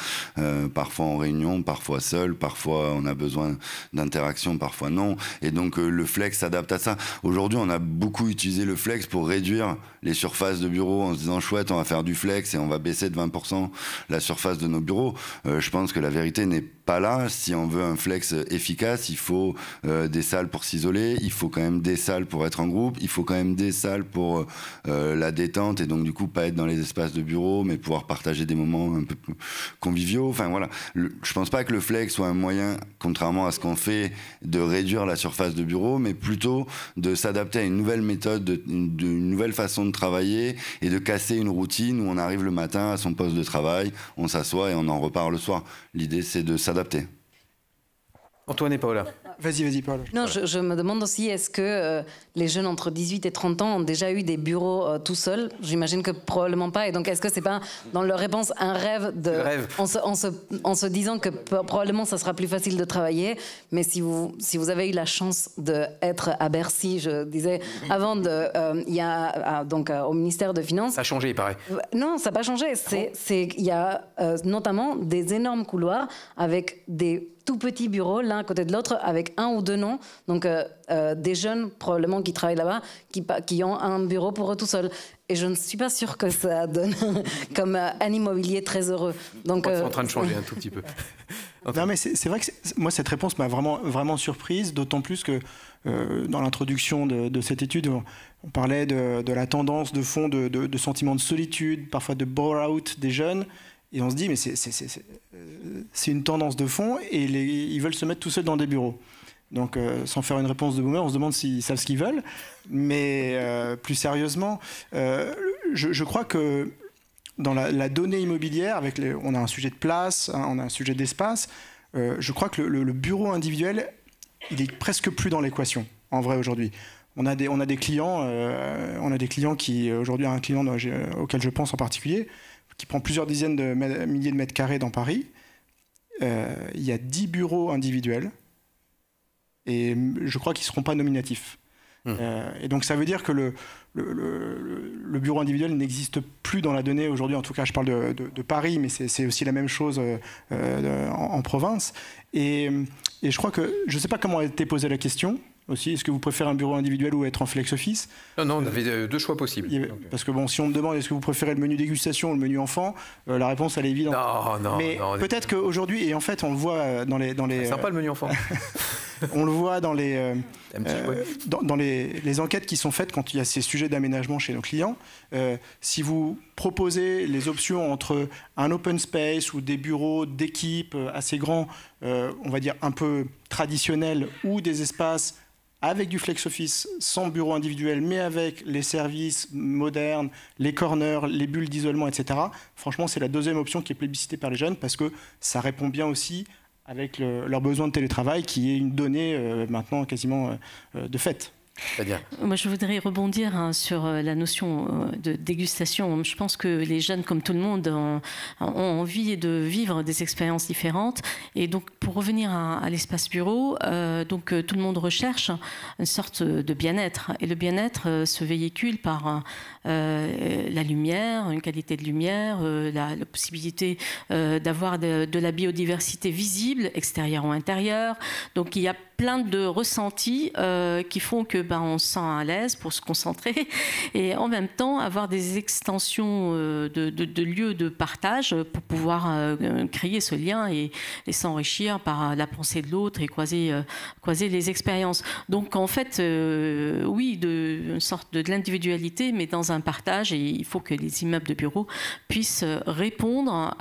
Speaker 3: Parfois en réunion, parfois seul, parfois on a besoin d'interaction, parfois non. Et donc le flex s'adapte à ça. Aujourd'hui, on a beaucoup utilisé le flex pour réduire les surfaces de bureaux en se disant chouette, on va faire du flex et on va baisser de 20% la surface de nos bureaux. Je pense que la vérité n'est pas là. Si on veut un flex efficace, il faut des salles pour s'isoler, il faut quand même des salles pour être en groupe, il faut quand même des salles pour la détente et donc du coup pas être dans les espaces de bureau mais pouvoir partager des moments un peu plus conviviaux. Enfin voilà, je pense pas que le flex soit un moyen, contrairement à ce qu'on fait, de réduire la surface de bureau, mais plutôt de s'adapter à une nouvelle méthode, une nouvelle façon de travailler et de casser une routine où on arrive le matin à son poste de travail, on s'assoit et on en repart le soir. L'idée c'est de s'adapter.
Speaker 1: Antoine et Paola.
Speaker 6: Vas-y, Paola.
Speaker 4: Non, je me demande aussi, est-ce que les jeunes entre 18 et 30 ans ont déjà eu des bureaux tout seuls? J'imagine que probablement pas. Et donc, est-ce que c'est pas, dans leur réponse, un rêve en se disant que probablement ça sera plus facile de travailler, mais si vous avez eu la chance d'être à Bercy, je disais, avant il y a donc au ministère de Finances...
Speaker 1: Ça a changé, il paraît.
Speaker 4: Non, ça n'a pas changé. Il y a notamment des énormes couloirs avec des tout petits bureaux, l'un à côté de l'autre, avec un ou deux noms. Donc, des jeunes, probablement, qui travaillent là-bas, qui ont un bureau pour eux tout seuls. Et je ne suis pas sûre que ça donne comme un immobilier très heureux. Donc,
Speaker 1: c'est en train de changer un tout petit peu.
Speaker 6: Non, mais c'est vrai que moi, cette réponse m'a vraiment surprise, d'autant plus que dans l'introduction de cette étude, on parlait de la tendance de fond de sentiment de solitude, parfois de bore-out des jeunes. Et on se dit, mais c'est une tendance de fond et ils veulent se mettre tout seuls dans des bureaux. Donc, sans faire une réponse de boomer, on se demande s'ils savent ce qu'ils veulent. Mais plus sérieusement, je crois que dans la donnée immobilière, on a un sujet de place, hein, on a un sujet d'espace, je crois que le bureau individuel, il est presque plus dans l'équation, en vrai, aujourd'hui. On a des clients qui, aujourd'hui, un client auquel je pense en particulier, qui prend plusieurs dizaines de milliers de mètres carrés dans Paris. Il y a 10 bureaux individuels et je crois qu'ils ne seront pas nominatifs. Et donc ça veut dire que le bureau individuel n'existe plus dans la donnée aujourd'hui. En tout cas, je parle de Paris, mais c'est aussi la même chose en province. Et je crois que, je ne sais pas comment a été posée la question aussi. Est-ce que vous préférez un bureau individuel ou être en flex office?
Speaker 1: Non, on avait deux choix possibles.
Speaker 6: Parce que bon, si on me demande est-ce que vous préférez le menu dégustation ou le menu enfant, la réponse elle est évidente.
Speaker 1: Non.
Speaker 6: Mais peut-être qu'aujourd'hui, et en fait on le voit dans les
Speaker 1: c'est sympa le menu enfant.
Speaker 6: On le voit dans les enquêtes qui sont faites quand il y a ces sujets d'aménagement chez nos clients. Si vous proposez les options entre un open space ou des bureaux d'équipe assez grands, on va dire un peu traditionnels, ou des espaces avec du flex office, sans bureau individuel, mais avec les services modernes, les corners, les bulles d'isolement, etc. Franchement, c'est la deuxième option qui est plébiscitée par les jeunes parce que ça répond bien aussi avec leur besoin de télétravail, qui est une donnée maintenant quasiment de fait.
Speaker 1: C'est-à-dire ?
Speaker 2: Moi, je voudrais rebondir sur la notion de dégustation. Je pense que les jeunes, comme tout le monde, ont envie de vivre des expériences différentes. Et donc, pour revenir à l'espace bureau, donc tout le monde recherche une sorte de bien-être. Et le bien-être se véhicule par la lumière, une qualité de lumière, la possibilité d'avoir de la biodiversité visible, extérieure ou intérieure. Donc, il y a plein de ressentis qui font que on se sent à l'aise pour se concentrer et en même temps avoir des extensions de lieux de partage pour pouvoir créer ce lien et s'enrichir par la pensée de l'autre et croiser les expériences. Donc en fait, oui, une sorte de l'individualité, mais dans un partage, et il faut que les immeubles de bureaux puissent répondre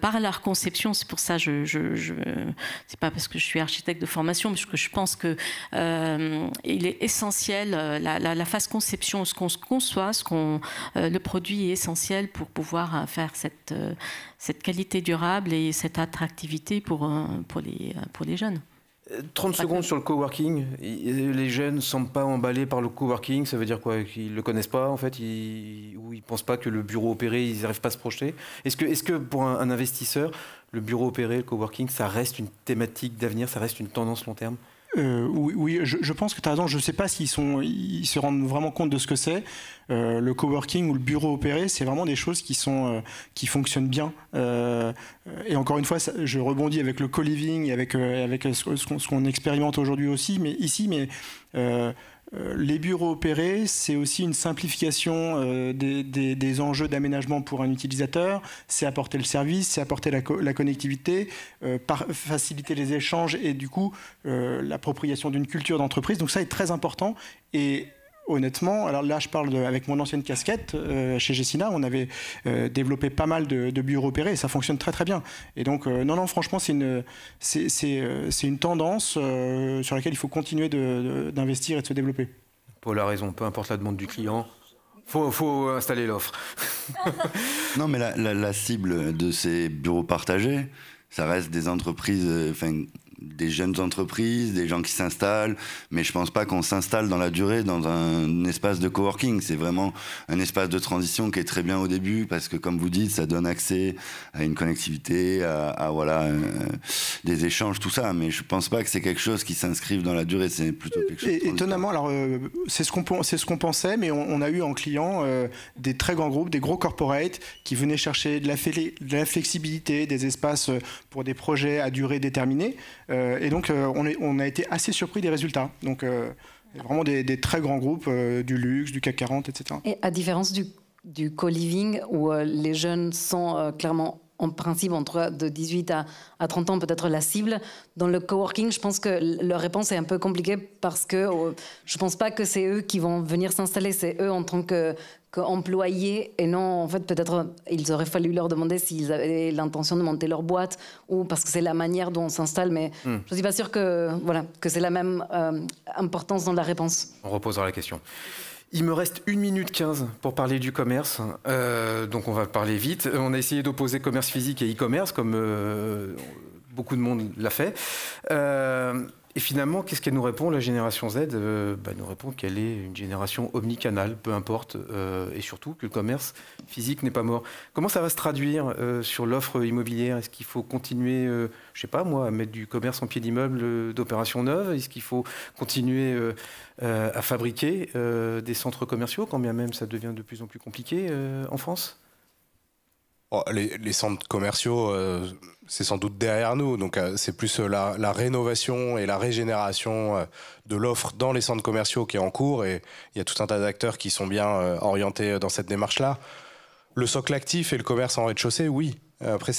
Speaker 2: par leur conception. C'est pour ça, c'est pas parce que je suis architecte de formation, parce que je pense que il est essentiel, la phase conception, ce qu'on conçoit, le produit est essentiel pour pouvoir faire cette qualité durable et cette attractivité pour les jeunes.
Speaker 1: 30 secondes sur le coworking. Les jeunes ne semblent pas emballés par le coworking. Ça veut dire quoi? Qu'ils ne le connaissent pas, en fait, ou ils ne pensent pas que le bureau opéré, ils n'arrivent pas à se projeter. Est-ce que pour un investisseur, le bureau opéré, le coworking, ça reste une thématique d'avenir, ça reste une tendance long terme?
Speaker 6: Oui, je pense que tu as raison. Je ne sais pas s'ils se rendent vraiment compte de ce que c'est. Le coworking ou le bureau opéré, c'est vraiment des choses qui fonctionnent bien. Et encore une fois, je rebondis avec le co-living et avec ce qu'on expérimente aujourd'hui aussi. Mais les bureaux opérés, c'est aussi une simplification des enjeux d'aménagement pour un utilisateur. C'est apporter le service, c'est apporter la connectivité, faciliter les échanges et du coup l'appropriation d'une culture d'entreprise. Donc ça est très important. Et honnêtement, alors là je parle avec mon ancienne casquette, chez Gecina, on avait développé pas mal de bureaux opérés et ça fonctionne très très bien. Et donc non, franchement c'est une tendance sur laquelle il faut continuer d'investir et de se développer.
Speaker 1: Paul a raison, peu importe la demande du client, faut installer l'offre.
Speaker 3: Non, mais la cible de ces bureaux partagés, ça reste des entreprises des jeunes entreprises, des gens qui s'installent, mais je pense pas qu'on s'installe dans la durée dans un espace de coworking. C'est vraiment un espace de transition qui est très bien au début parce que, comme vous dites, ça donne accès à une connectivité, à des échanges, tout ça. Mais je pense pas que c'est quelque chose qui s'inscrive dans la durée. C'est plutôt quelque chose.
Speaker 6: Étonnamment, alors c'est ce qu'on pensait, mais on a eu en client des très grands groupes, des gros corporates qui venaient chercher de la flexibilité, des espaces pour des projets à durée déterminée. Et donc, on a été assez surpris des résultats. Donc, vraiment des très grands groupes, du luxe, du CAC 40, etc.
Speaker 4: Et à différence du co-living, où les jeunes sont clairement, en principe, de 18 à 30 ans, peut-être la cible, dans le coworking, je pense que leur réponse est un peu compliquée parce que je ne pense pas que c'est eux qui vont venir s'installer, c'est eux en tant qu'employés, et non, en fait, peut-être il aurait fallu leur demander s'ils avaient l'intention de monter leur boîte, ou parce que c'est la manière dont on s'installe, mais je ne suis pas sûre que c'est la même importance dans la réponse.
Speaker 1: On reposera la question. Il me reste 1 minute 15 pour parler du commerce, donc on va parler vite. On a essayé d'opposer commerce physique et e-commerce, comme beaucoup de monde l'a fait. Et finalement, qu'est-ce qu'elle nous répond, la génération Z? Elle nous répond qu'elle est une génération omnicanale, peu importe, et surtout que le commerce physique n'est pas mort. Comment ça va se traduire sur l'offre immobilière? Est-ce qu'il faut continuer, je sais pas moi, à mettre du commerce en pied d'immeuble d'opérations neuves? Est-ce qu'il faut continuer à fabriquer des centres commerciaux, quand bien même ça devient de plus en plus compliqué en France?
Speaker 5: Les centres commerciaux, c'est sans doute derrière nous. Donc, c'est plus la rénovation et la régénération de l'offre dans les centres commerciaux qui est en cours. Et il y a tout un tas d'acteurs qui sont bien orientés dans cette démarche-là. Le socle actif et le commerce en rez-de-chaussée, oui. Après,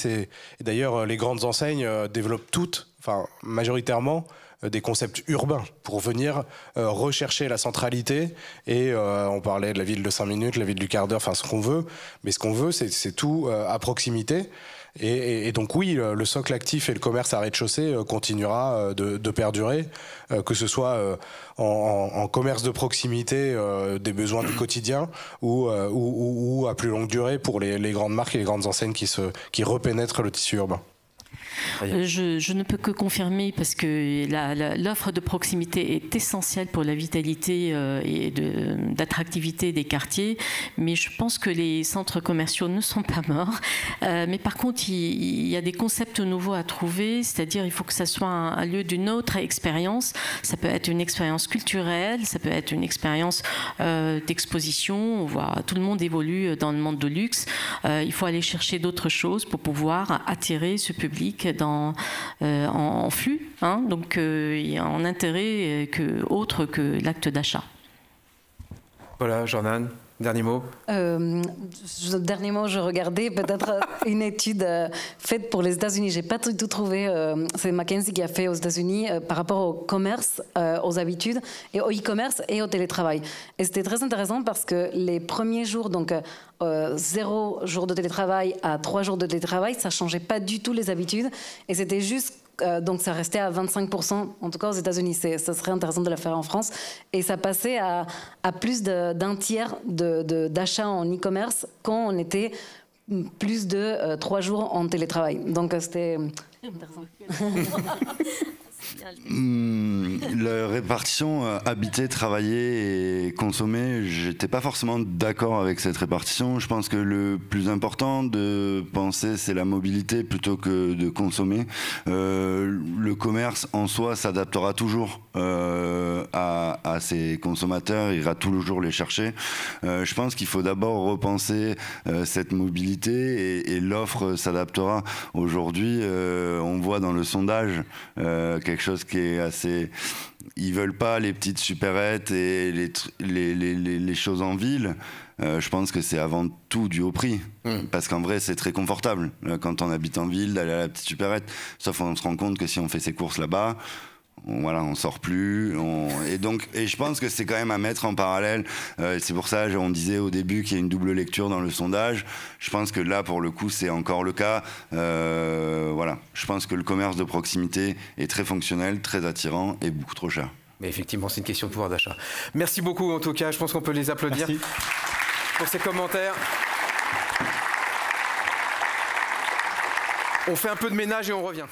Speaker 5: d'ailleurs, les grandes enseignes développent toutes, enfin, majoritairement, des concepts urbains pour venir rechercher la centralité. Et on parlait de la ville de 5 minutes, la ville du quart d'heure, enfin ce qu'on veut. Mais ce qu'on veut, c'est tout à proximité. Et donc oui, le socle actif et le commerce à rez-de-chaussée continuera de perdurer, que ce soit en commerce de proximité des besoins du quotidien ou à plus longue durée pour les grandes marques et les grandes enseignes qui repénètrent le tissu urbain.
Speaker 2: Je ne peux que confirmer parce que l'offre de proximité est essentielle pour la vitalité et d'attractivité des quartiers, mais je pense que les centres commerciaux ne sont pas morts. Mais par contre, il y a des concepts nouveaux à trouver, c'est-à-dire il faut que ça soit un lieu d'une autre expérience. Ça peut être une expérience culturelle, ça peut être une expérience d'exposition. On voit, tout le monde évolue dans le monde de luxe. Il faut aller chercher d'autres choses pour pouvoir attirer ce public en flux, hein, donc en intérêt autre que l'acte d'achat.
Speaker 1: Voilà, Jordan, dernier mot.
Speaker 4: Dernier mot, je regardais peut-être une étude faite pour les États-Unis. J'ai pas du tout trouvé. C'est McKinsey qui a fait aux États-Unis par rapport au commerce, aux habitudes et au e-commerce et au télétravail. Et c'était très intéressant parce que les premiers jours, donc 0 jour de télétravail à 3 jours de télétravail, ça changeait pas du tout les habitudes et c'était juste. Donc ça restait à 25%, en tout cas aux États-Unis. Ça serait intéressant de le faire en France. Et ça passait à plus d'un tiers d'achats en e-commerce quand on était plus de 3 jours en télétravail. Donc c'était intéressant.
Speaker 3: La répartition habiter, travailler et consommer, j'étais pas forcément d'accord avec cette répartition. Je pense que le plus important de penser, c'est la mobilité plutôt que de consommer. Le commerce en soi s'adaptera toujours à ses consommateurs, il ira toujours les chercher. Je pense qu'il faut d'abord repenser cette mobilité et l'offre s'adaptera. Aujourd'hui, on voit dans le sondage quelque chose qui est assez... Ils veulent pas les petites supérettes et les choses en ville. Je pense que c'est avant tout dû au prix. Parce qu'en vrai, c'est très confortable quand on habite en ville d'aller à la petite supérette. Sauf qu'on se rend compte que si on fait ses courses là-bas, on sort plus. Et je pense que c'est quand même à mettre en parallèle. C'est pour ça on disait au début qu'il y a une double lecture dans le sondage. Je pense que là, pour le coup, c'est encore le cas. Je pense que le commerce de proximité est très fonctionnel, très attirant et beaucoup trop cher.
Speaker 1: Mais effectivement, c'est une question de pouvoir d'achat. Merci beaucoup en tout cas. Je pense qu'on peut les applaudir. Merci pour ces commentaires. On fait un peu de ménage et on revient.